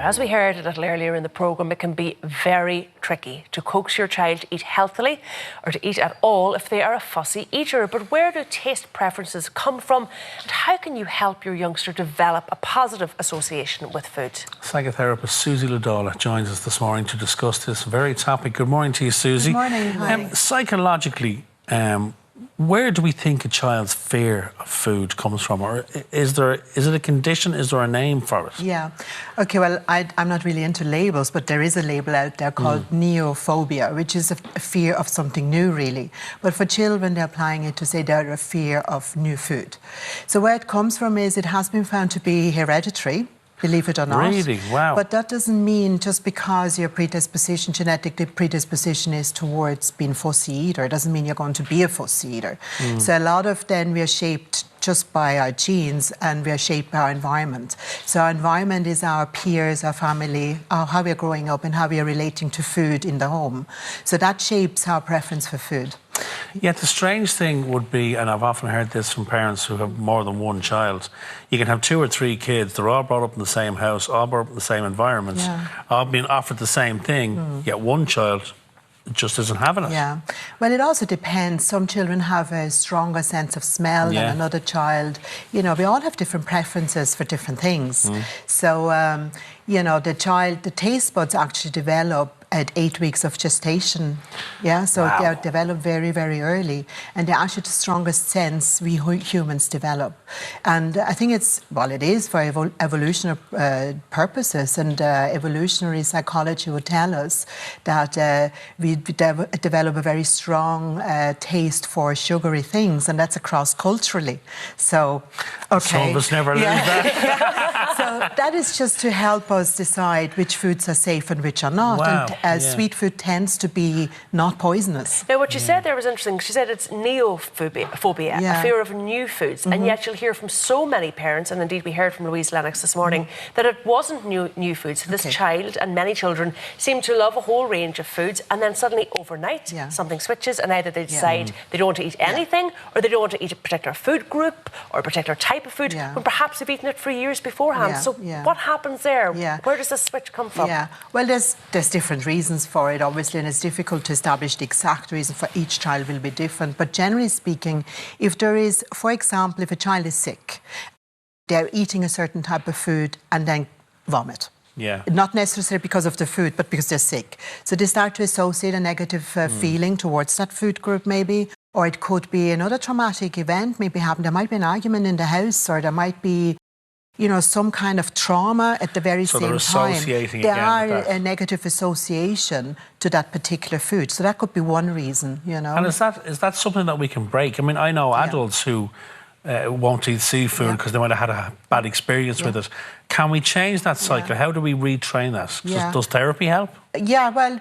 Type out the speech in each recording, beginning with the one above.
As we heard a little earlier in the programme, it can be very tricky to coax your child to eat healthily or to eat at all if they are a fussy eater. But where do taste preferences come from, and how can you help your youngster develop a positive association with food? Psychotherapist Susie Ladala joins us this morning to discuss this very topic. Good morning to you, Susie. Good morning. Hi. Psychologically, where do we think a child's fear of food comes from? Or is it a condition? Is there a name for it? Yeah. Okay, well, I'm not really into labels, but there is a label out there called neophobia, which is a fear of something new, really. But for children, they're applying it to say they're a fear of new food. So where it comes from is it has been found to be hereditary, believe it or not. Really? Wow. But that doesn't mean just because your genetically predisposition is towards being fussy eater, it doesn't mean you're going to be a fussy eater. So a lot of then we are shaped just by our genes, and we are shaped by our environment. So our environment is our peers, our family, how we're growing up and how we are relating to food in the home. So that shapes our preference for food. Yet the strange thing would be, and I've often heard this from parents who have more than one child, you can have 2 or 3 kids, they're all brought up in the same house, all brought up in the same environment, all being offered the same thing, yet one child just isn't having it. Yeah. Well, it also depends. Some children have a stronger sense of smell than another child. You know, we all have different preferences for different things. So, you know, the taste buds actually develop at 8 weeks of gestation. Yeah, so they develop very, very early, and they're actually the strongest sense we humans develop. And I think it is for evolutionary purposes, and evolutionary psychology would tell us that we develop a very strong taste for sugary things, and that's across culturally. So, okay. Some of us never learned that. So that is just to help us decide which foods are safe and which are not. Wow. And sweet food tends to be not poisonous. Now, what you said there was interesting. She said it's neophobia, a fear of new foods. And yet you'll hear from so many parents, and indeed we heard from Louise Lennox this morning, that it wasn't new foods. So this child and many children seem to love a whole range of foods, and then suddenly overnight something switches, and either they decide they don't want to eat anything, or they don't want to eat a particular food group or a particular type of food, when perhaps they've eaten it for years beforehand. So what happens there? Where does this switch come from? Well, there's different reasons for it, obviously, and it's difficult to establish the exact reason. For each child will be different. But generally speaking, if there is, for example, if a child is sick, they're eating a certain type of food and then vomit. Not necessarily because of the food, but because they're sick. So they start to associate a negative feeling towards that food group, maybe. Or it could be another traumatic event maybe happened. There might be an argument in the house, or there might be, you know, some kind of trauma at the very same time. So they're associating there are a negative association to that particular food. So that could be one reason, you know. And is that something that we can break? I mean, I know adults who won't eat seafood because they might have had a bad experience with it. Can we change that cycle? How do we retrain that? Does therapy help? Yeah, well,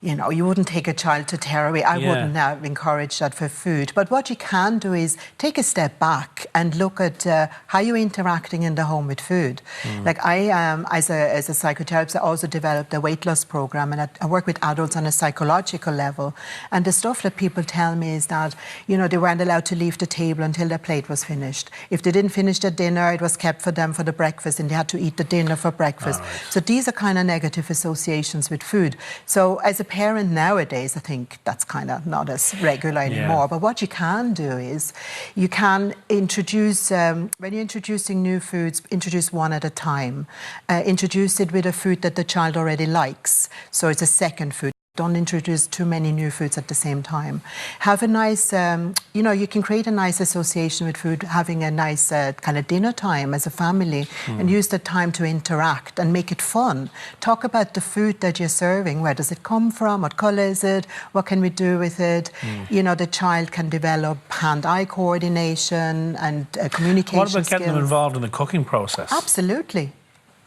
you know, you wouldn't take a child to therapy. I wouldn't encourage that for food. But what you can do is take a step back and look at how you're interacting in the home with food. Like I, as a psychotherapist, I also developed a weight loss program, and I work with adults on a psychological level. And the stuff that people tell me is that, you know, they weren't allowed to leave the table until their plate was finished. If they didn't finish their dinner, it was kept for them for the breakfast, and they had to eat the dinner for breakfast. So these are kind of negative associations with food. So as a parent nowadays, I think that's kind of not as regular anymore. But what you can do is you can introduce, when you're introducing new foods, introduce one at a time. Introduce it with a food that the child already likes. So it's a second food. Don't introduce too many new foods at the same time. Have a nice, you know, you can create a nice association with food, having a nice kind of dinner time as a family, and use the time to interact and make it fun. Talk about the food that you're serving. Where does it come from? What colour is it? What can we do with it? You know, the child can develop hand-eye coordination and communication What about getting skills. them involved in the cooking process? Absolutely.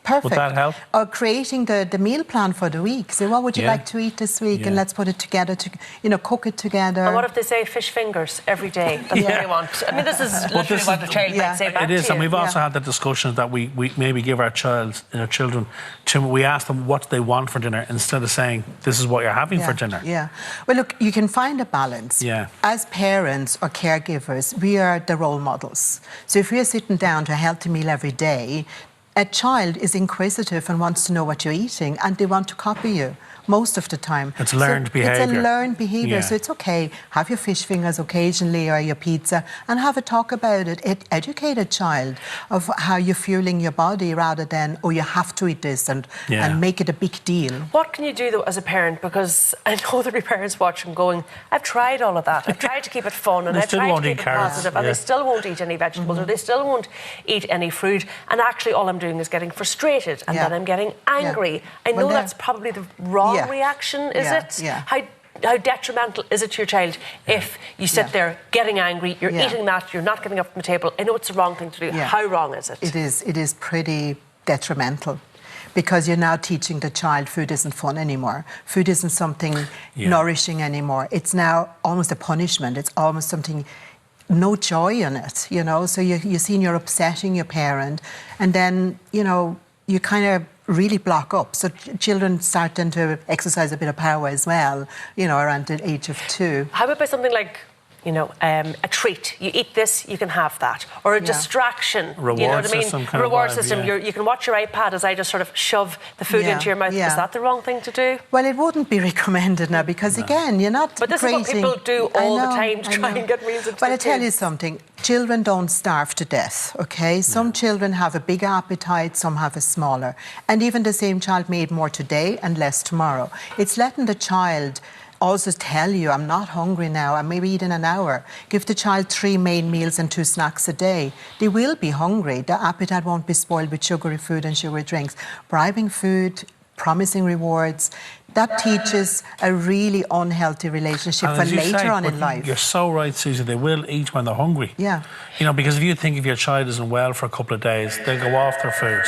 Perfect. Would that help? Or creating the meal plan for the week. So what would you like to eat this week? And let's put it together, you know, cook it together. And what if they say fish fingers every day? That's what they want. I mean, this is literally what the child might say back to you. It is, and we've also had the discussion that we maybe give our children, we ask them what they want for dinner instead of saying, this is what you're having for dinner. Well, look, you can find a balance. As parents or caregivers, we are the role models. So if we are sitting down to a healthy meal every day, a child is inquisitive and wants to know what you're eating, and they want to copy you most of the time. It's learned behaviour. It's a learned behaviour, so it's okay. Have your fish fingers occasionally or your pizza and have a talk about it. Educate a child of how you're fueling your body rather than, oh, you have to eat this and make it a big deal. What can you do, though, as a parent? Because I know there'll be parents watching going, I've tried all of that. I've tried to keep it fun and I've tried to keep it positive, and they still won't eat any vegetables or they still won't eat any fruit. And actually all I'm doing is getting frustrated and then I'm getting angry. I know that's probably the wrong reaction, is it? How detrimental is it to your child if you sit there getting angry, you're eating that, you're not getting up from the table? I know it's the wrong thing to do. How wrong is it? It is pretty detrimental, because you're now teaching the child food isn't fun anymore. Food isn't something nourishing anymore. It's now almost a punishment. It's almost something, no joy in it, you know? So you're seeing you're upsetting your parent, and then, you know, you kind of really block up. So children start then to exercise a bit of power as well, you know, around the age of 2. How about something like, you know, a treat? You eat this, you can have that. Or a distraction. Reward you know what system. I mean? Reward system. You can watch your iPad as I just sort of shove the food into your mouth. Is that the wrong thing to do? Well, it wouldn't be recommended now, because again, you're not But this is what people do all the time to try and get meals into But I tell you something, children don't starve to death, okay? Some children have a big appetite, some have a smaller. And even the same child may eat more today and less tomorrow. It's letting the child also tell you, I'm not hungry now, I maybe eat in an hour. Give the child 3 main meals and 2 snacks a day. They will be hungry. Their appetite won't be spoiled with sugary food and sugary drinks. Bribing food, promising rewards, that teaches a really unhealthy relationship for later on in life. You're so right, Susie. They will eat when they're hungry. Yeah. You know, because if you think if your child isn't well for a couple of days, they'll go off their food.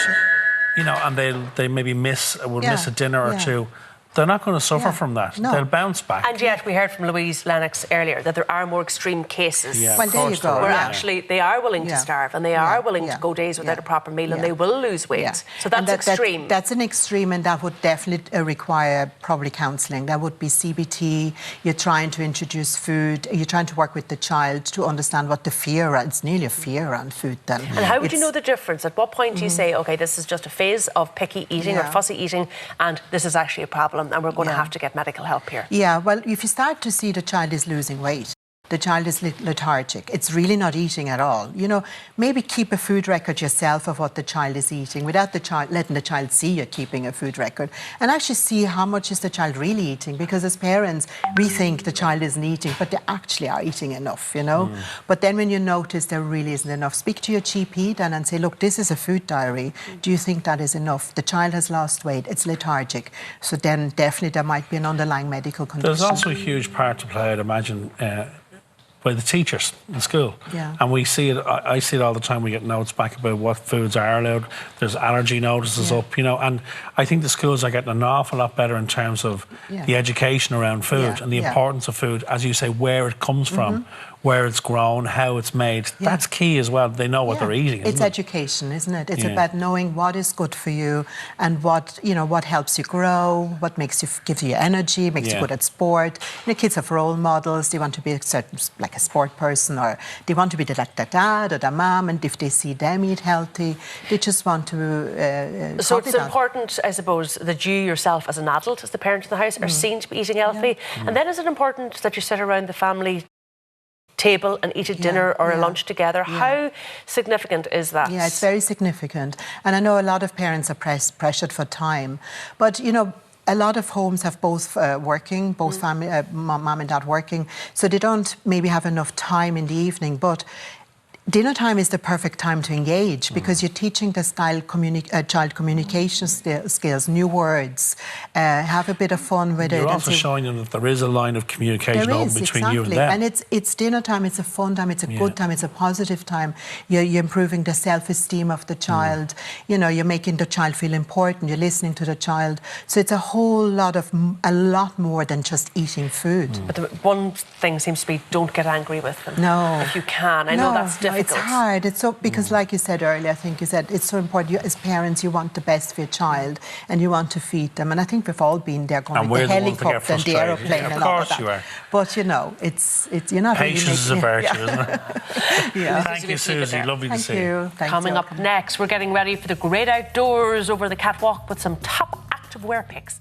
You know, and they maybe miss a dinner or two. They're not going to suffer from that. No. They'll bounce back. And yet we heard from Louise Lennox earlier that there are more extreme cases. Well, there you go. Where actually they are willing to starve and they are willing to go days without a proper meal and they will lose weight. So that's extreme. That's an extreme, and that would definitely require probably counselling. That would be CBT. You're trying to introduce food. You're trying to work with the child to understand what the fear is. It's nearly a fear around food then. And how would you know the difference? At what point do you say, OK, this is just a phase of picky eating or fussy eating and this is actually a problem and we're going to have to get medical help here? Yeah, well, if you start to see the child is losing weight, the child is lethargic, it's really not eating at all. You know, maybe keep a food record yourself of what the child is eating without the child letting the child see you're keeping a food record, and actually see how much is the child really eating, because as parents we think the child isn't eating, but they actually are eating enough, you know. But then when you notice there really isn't enough, speak to your GP then and say, look, this is a food diary, do you think that is enough? The child has lost weight, it's lethargic, so then definitely there might be an underlying medical condition. There's also a huge part to play, I'd imagine, by the teachers in school. And we see it, I see it all the time. We get notes back about what foods are allowed. There's allergy notices up, you know, and I think the schools are getting an awful lot better in terms of the education around food and the importance of food, as you say, where it comes from, where it's grown, how it's made. That's key as well. They know what they're eating, isn't it? It's education, isn't it? It's about knowing what is good for you and what, you know, what helps you grow, what makes you, gives you energy, makes you good at sport. You know, kids have role models. They want to be a certain, like a sport person, or they want to be like their dad or their mum, and if they see them eat healthy, they just want to So it's important, I suppose, that you yourself as an adult, as the parent in the house, are seen to be eating healthy. And then is it important that you sit around the family table and eat a dinner or a lunch together? How significant is that? Yeah, it's very significant. And I know a lot of parents are pressured for time. But, you know, a lot of homes have both working, both family, mum and dad working, so they don't maybe have enough time in the evening. But dinner time is the perfect time to engage, because you're teaching the child communication skills, new words, have a bit of fun with it. You're also showing them that there is a line of communication between you and them. And it's dinner time, it's a fun time, it's a good time, it's a positive time. You're improving the self-esteem of the child, you know, you're making the child feel important, you're listening to the child. So it's a lot more than just eating food. But the one thing seems to be, don't get angry with them. No. If you can. I know that's difficult. it's hard. It's so, because like you said earlier, I think you said it's so important. You, as parents, you want the best for your child and you want to feed them. And I think we've all been there, going with the helicopter and the aeroplane and all of that. You are. But you know, it's you're not. Patience is a virtue, isn't it? Yeah. Thank you, Susie. Lovely to see you. Coming up next, we're getting ready for the great outdoors over the catwalk with some top activewear picks.